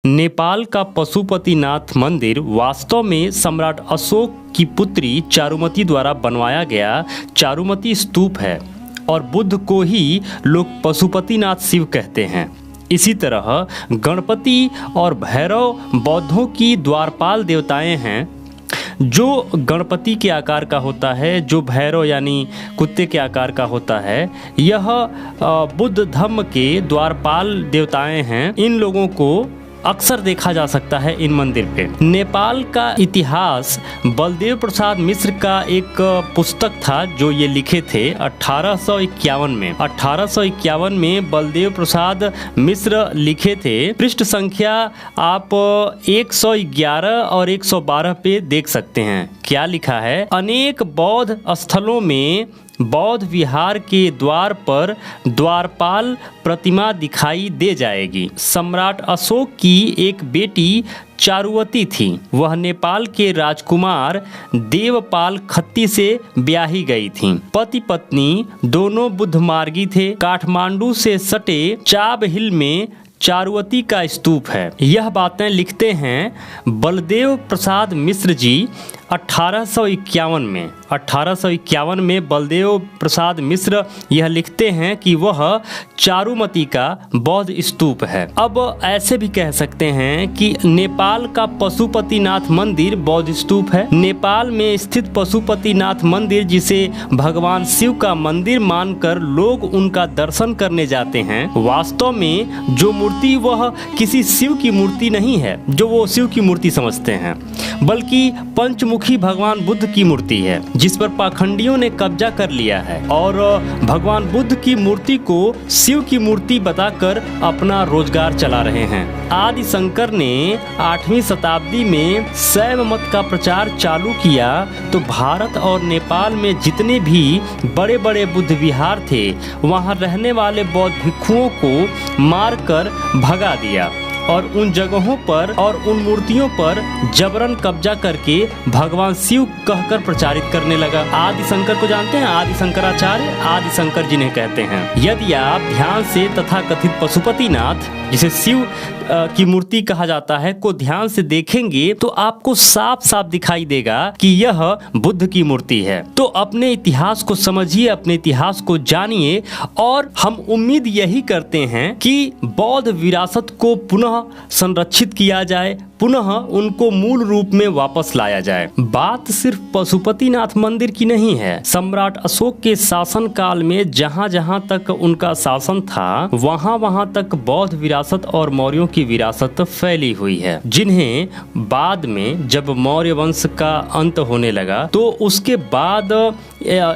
नेपाल का पशुपतिनाथ मंदिर वास्तव में सम्राट अशोक की पुत्री चारुमती द्वारा बनवाया गया चारुमती स्तूप है और बुद्ध को ही लोग पशुपतिनाथ शिव कहते हैं। इसी तरह गणपति और भैरव बौद्धों की द्वारपाल देवताएं हैं। जो गणपति के आकार का होता है, जो भैरव यानी कुत्ते के आकार का होता है, यह बुद्ध धर्म के द्वारपाल देवताएं हैं। इन लोगों को अक्सर देखा जा सकता है इन मंदिर पे। नेपाल का इतिहास बलदेव प्रसाद मिश्र का एक पुस्तक था जो ये लिखे थे 1851 में। 1851 में बलदेव प्रसाद मिश्र लिखे थे। पृष्ठ संख्या आप 111 और 112 पे देख सकते हैं। क्या लिखा है? अनेक बौद्ध स्थलों में बौद्ध विहार के द्वार पर द्वारपाल प्रतिमा दिखाई दे जाएगी। सम्राट अशोक की एक बेटी चारुवती थी। वह नेपाल के राजकुमार देवपाल खत्ती से ब्याही गई थी। पति पत्नी दोनों बुद्ध मार्गी थे। काठमांडू से सटे चाब हिल में चारुवती का स्तूप है। यह बातें लिखते हैं बलदेव प्रसाद मिश्र जी 1851 में बलदेव प्रसाद मिश्र यह लिखते हैं कि वह चारुमती का बौद्ध स्तूप है। अब ऐसे भी कह सकते हैं कि नेपाल का पशुपतिनाथ मंदिर बौद्ध स्तूप है। नेपाल में स्थित पशुपतिनाथ मंदिर, जिसे भगवान शिव का मंदिर मानकर लोग उनका दर्शन करने जाते हैं, वास्तव में जो मूर्ति वह किसी शिव की मूर्ति नहीं है जो वो शिव की मूर्ति समझते हैं, बल्कि पंचमुखी भगवान बुद्ध की मूर्ति है, जिस पर पाखंडियों ने कब्जा कर लिया है और भगवान बुद्ध की मूर्ति को शिव की मूर्ति बताकर अपना रोजगार चला रहे हैं। आदि शंकर ने 8वीं शताब्दी में शैव मत का प्रचार चालू किया तो भारत और नेपाल में जितने भी बड़े बड़े बुद्ध विहार थे, वहां रहने वाले बौद्ध भिक्षुओं को मारकर भगा दिया और उन जगहों पर और उन मूर्तियों पर जबरन कब्जा करके भगवान शिव कहकर प्रचारित करने लगा। आदि शंकर को जानते हैं? आदि शंकराचार्य, आदि शंकर जिन्हें कहते हैं। यदि आप ध्यान से तथाकथित पशुपतिनाथ, जिसे शिव की मूर्ति कहा जाता है, को ध्यान से देखेंगे तो आपको साफ साफ दिखाई देगा कि यह बुद्ध की मूर्ति है। तो अपने इतिहास को समझिए, अपने इतिहास को जानिए और हम उम्मीद यही करते हैं कि बौद्ध विरासत को पुनः संरक्षित किया जाए, पुनः उनको मूल रूप में वापस लाया जाए। बात सिर्फ पशुपतिनाथ मंदिर की नहीं है। सम्राट अशोक के शासन काल में जहां जहां तक उनका शासन था, वहां वहां तक बौद्ध विरासत और मौर्यों की विरासत फैली हुई है, जिन्हें बाद में जब मौर्य वंश का अंत होने लगा तो उसके बाद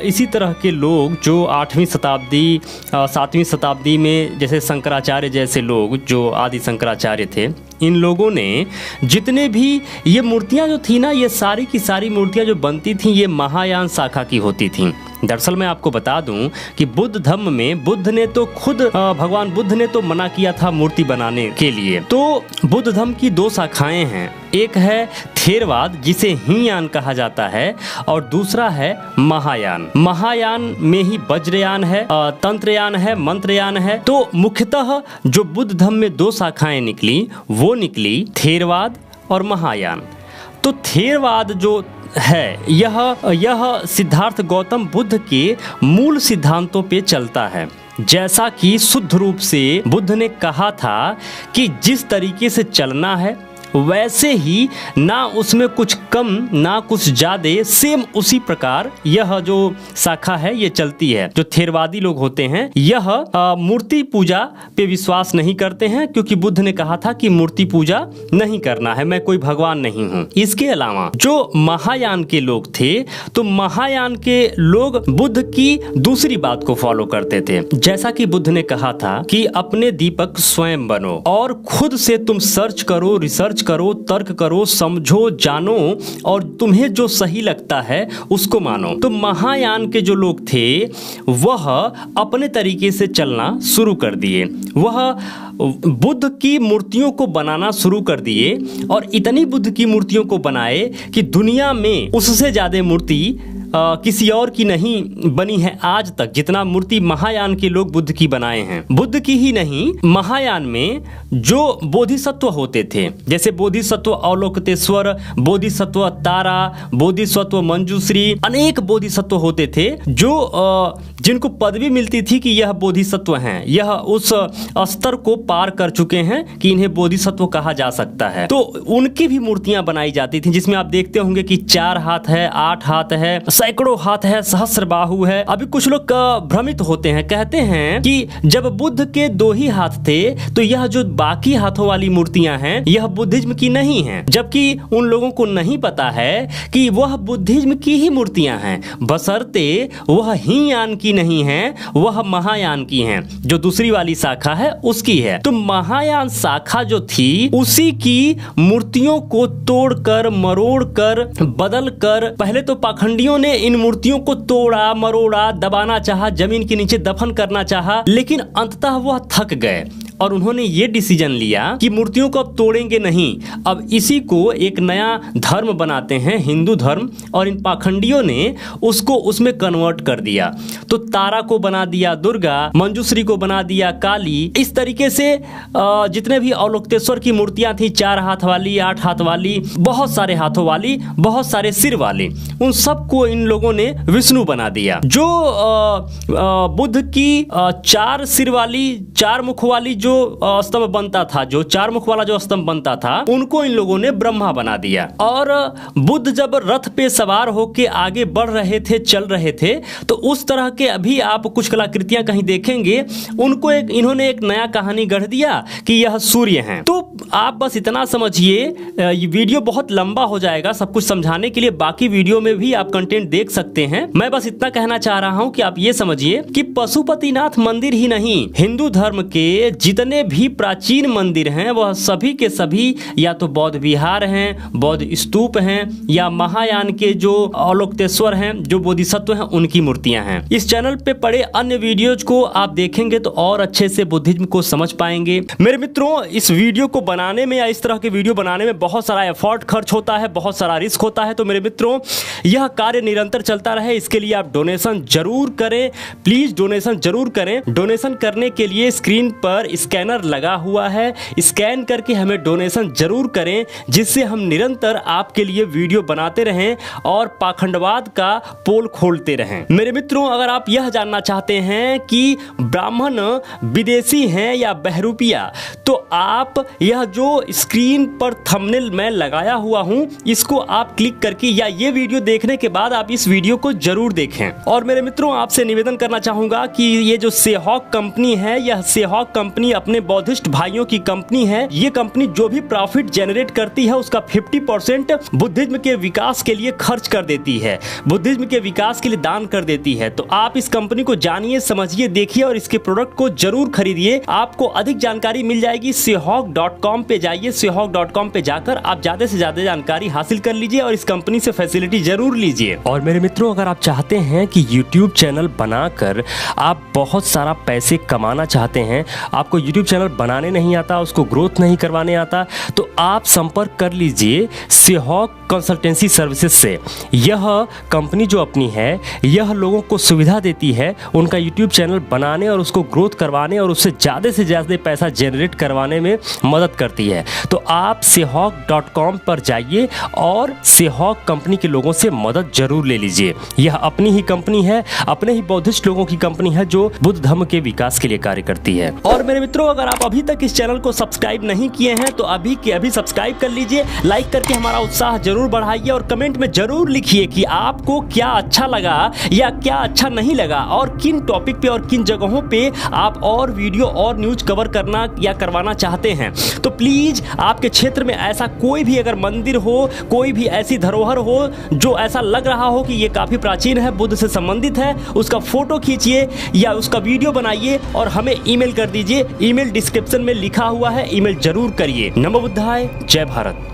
इसी तरह के लोग जो 8वीं शताब्दी 7वीं शताब्दी में, जैसे शंकराचार्य जैसे लोग जो आदि शंकराचार्य थे, इन लोगों ने जितने भी ये मूर्तियां जो थी ना, ये सारी की सारी मूर्तियां जो बनती थी, ये महायान शाखा की होती थी। दरअसल मैं आपको बता दूं कि बुद्ध धर्म में बुद्ध ने तो खुद भगवान बुद्ध ने तो मना किया था मूर्ति बनाने के लिए। तो बुद्ध धर्म की 2 शाखाएं हैं। एक है थेरवाद, जिसे हीनयान कहा जाता है, और दूसरा है महायान। महायान में ही वज्रयान है, तंत्रयान है, मंत्रयान है। तो मुख्यतः जो बुद्ध धर्म में 2 शाखाएं निकली, वो निकली थेरवाद और महायान। तो थेरवाद जो है यह सिद्धार्थ गौतम बुद्ध के मूल सिद्धांतों पे चलता है। जैसा कि शुद्ध रूप से बुद्ध ने कहा था कि जिस तरीके से चलना है वैसे ही, ना उसमें कुछ कम ना कुछ ज़्यादा, सेम उसी प्रकार यह जो शाखा है ये चलती है। जो थेरवादी लोग होते हैं यह मूर्ति पूजा पे विश्वास नहीं करते हैं, क्योंकि बुद्ध ने कहा था कि मूर्ति पूजा नहीं करना है, मैं कोई भगवान नहीं हूँ। इसके अलावा जो महायान के लोग थे, तो महायान के लोग बुद्ध की दूसरी बात को फॉलो करते थे। जैसा कि बुद्ध ने कहा था कि अपने दीपक स्वयं बनो और खुद से तुम सर्च करो, रिसर्च करो, तर्क करो, समझो, जानो और तुम्हें जो सही लगता है उसको मानो। तो महायान के जो लोग थे वह अपने तरीके से चलना शुरू कर दिए। वह बुद्ध की मूर्तियों को बनाना शुरू कर दिए और इतनी बुद्ध की मूर्तियों को बनाए कि दुनिया में उससे ज्यादा मूर्ति किसी और की नहीं बनी है आज तक जितना मूर्ति महायान के लोग बुद्ध की बनाए हैं। बुद्ध की ही नहीं, महायान में जो बोधिसत्व होते थे, जैसे बोधिसत्व अवलोकितेश्वर, बोधिसत्व तारा, बोधिसत्व मंजूश्री, अनेक बोधिसत्व होते थे जो जिनको पदवी मिलती थी कि यह बोधिसत्व हैं, यह उस स्तर को पार कर चुके हैं कि इन्हें बोधिसत्व कहा जा सकता है। तो उनकी भी मूर्तियां बनाई जाती थी जिसमें आप देखते होंगे कि 4 हाथ है, 8 हाथ है, सैकड़ों हाथ है, सहस्र बाहु है। अभी कुछ लोग भ्रमित होते हैं, कहते हैं कि जब बुद्ध के 2 ही हाथ थे तो यह जो बाकी हाथों वाली मूर्तियां हैं यह बुद्धिज्म की नहीं है, जबकि उन लोगों को नहीं पता है कि वह बुद्धिज्म की ही मूर्तियां हैं, बशर्ते वह हीनयान की नहीं है, वह महायान की हैं, जो दूसरी वाली शाखा है उसकी है। तो महायान शाखा जो थी उसी की मूर्तियों को तोड़कर मरोड़कर बदलकर, पहले तो पाखंडियों ने इन मूर्तियों को तोड़ा मरोड़ा, दबाना चाहा, जमीन के नीचे दफन करना चाहा, लेकिन अंततः वह थक गए और उन्होंने ये डिसीजन लिया कि मूर्तियों को अब तोड़ेंगे नहीं, अब इसी को एक नया धर्म बनाते हैं, हिंदू धर्म, और इन पाखंडियों ने उसको उसमें कन्वर्ट कर दिया। तो तारा को बना दिया दुर्गा, मंजूश्री को बना दिया काली। इस तरीके से जितने भी अवलोकितेश्वर की मूर्तियां थी, 4 हाथ वाली, 8 हाथ वाली, बहुत सारे हाथों वाली, बहुत सारे सिर वाली, उन सबको इन लोगों ने विष्णु बना दिया। जो बुद्ध की 4 सिर वाली, 4 मुख वाली जो स्तंभ बनता था, जो 4 मुख वाला जो स्तंभ बनता था, उनको इन लोगों ने ब्रह्मा बना दिया। और बुद्ध जब रथ पे सवार होके आगे बढ़ रहे थे, चल रहे थे, तो उस तरह के अभी आप कुछ कलाकृतियां कहीं देखेंगे, उनको इन्होंने एक नया कहानी गढ़ दिया कि यह सूर्य हैं। तो आप बस इतना समझिए, ये वीडियो बहुत लंबा हो जाएगा सब कुछ समझाने के लिए, बाकी वीडियो में भी आप कंटेंट देख सकते हैं। मैं बस इतना कहना चाह रहा हूं कि आप ये समझिए कि पशुपतिनाथ मंदिर ही नहीं, हिंदू धर्म के जितने भी प्राचीन मंदिर हैं वह सभी के सभी या तो बौद्ध विहार हैं, बौद्ध स्तूप हैं, या महायान के जो अवलोकितेश्वर हैं, जो बोधिसत्व हैं, उनकी मूर्तियां हैं। इस चैनल पे पड़े अन्य वीडियोज को आप देखेंगे तो और अच्छे से बुद्धिज्म को समझ पाएंगे। मेरे मित्रों, इस वीडियो को बनाने में या इस तरह के वीडियो बनाने में बहुत सारा एफर्ट खर्च होता है, बहुत सारा रिस्क होता है। तो मेरे मित्रों, यह कार्य निरंतर चलता रहे, इसके लिए आप डोनेशन जरूर करें, प्लीज डोनेशन जरूर करें। डोनेशन करने के लिए स्क्रीन पर स्कैनर लगा हुआ है, स्कैन करके हमें डोनेशन जरूर करें, जिससे हम निरंतर आपके लिए वीडियो बनाते रहें और पाखंडवाद का पोल खोलते रहें। मेरे मित्रों, अगर आप यह जानना चाहते हैं कि ब्राह्मण विदेशी हैं या बहरूपिया, तो आप यह जो स्क्रीन पर थंबनेल में लगाया हुआ हूं, इसको आप क्लिक करके या ये वीडियो देखने के बाद आप इस वीडियो को जरूर देखें। और मेरे मित्रों, आपसे निवेदन करना चाहूंगा कि ये जो सेहॉक कंपनी है, यह सेहॉक कंपनी अपने बौद्धिस्ट भाइयों की कंपनी है। ये कंपनी जो भी प्रॉफिट जनरेट करती है उसका 50% बुद्धिज्म के विकास के लिए खर्च कर देती है, बुद्धिज्म के विकास के लिए दान कर देती है। तो आप इस कंपनी को जानिए, समझिए, देखिए और इसके प्रोडक्ट को जरूर खरीदिए। आपको अधिक जानकारी मिल जाएगी, sehawk.com पे जाइए, sehawk.com पे जाकर आप ज्यादा से ज्यादा जानकारी हासिल कर लीजिए और इस कंपनी से फैसिलिटी जरूर लीजिए। और मेरे मित्रों, अगर आप चाहते हैं कि YouTube चैनल बनाकर आप बहुत सारा पैसे कमाना चाहते हैं, आपको YouTube चैनल बनाने नहीं आता, उसको ग्रोथ नहीं करवाने आता, तो आप संपर्क कर लीजिए सेहॉक कंसल्टेंसी सर्विसेज से। यह कंपनी जो अपनी है, यह लोगों को सुविधा देती है उनका YouTube चैनल बनाने और उसको ग्रोथ करवाने और उससे ज़्यादा से ज़्यादा पैसा जनरेट करवाने में मदद करती है। तो आप sehawk.com पर जाइए और सेहॉक कंपनी के लोगों से मदद जरूर ले लीजिए। यह अपनी ही कंपनी है, अपने ही बौद्धिस्ट लोगों की कंपनी है जो बुद्ध धर्म के विकास के लिए कार्य करती है। और मेरे मित्रों, अगर आप अभी तक इस चैनल को सब्सक्राइब नहीं किए हैं तो अभी के अभी सब्सक्राइब कर लीजिए, लाइक करके हमारा उत्साह जरूर बढ़ाइए और कमेंट में जरूर लिखिए कि आपको क्या अच्छा लगा या क्या अच्छा नहीं लगा और किन टॉपिक पे और किन जगहों पे आप और वीडियो और न्यूज कवर करना या करवाना चाहते हैं। तो प्लीज आपके क्षेत्र में ऐसा कोई भी अगर मंदिर हो, कोई भी ऐसी धरोहर हो जो ऐसा लग रहा हो कि ये काफी प्राचीन है, बुद्ध से संबंधित है, उसका फोटो खींचिए या उसका वीडियो बनाइए और हमें ईमेल कर दीजिए। ईमेल डिस्क्रिप्शन में लिखा हुआ है, ईमेल जरूर करिए। नमो बुद्धाय, जय भारत।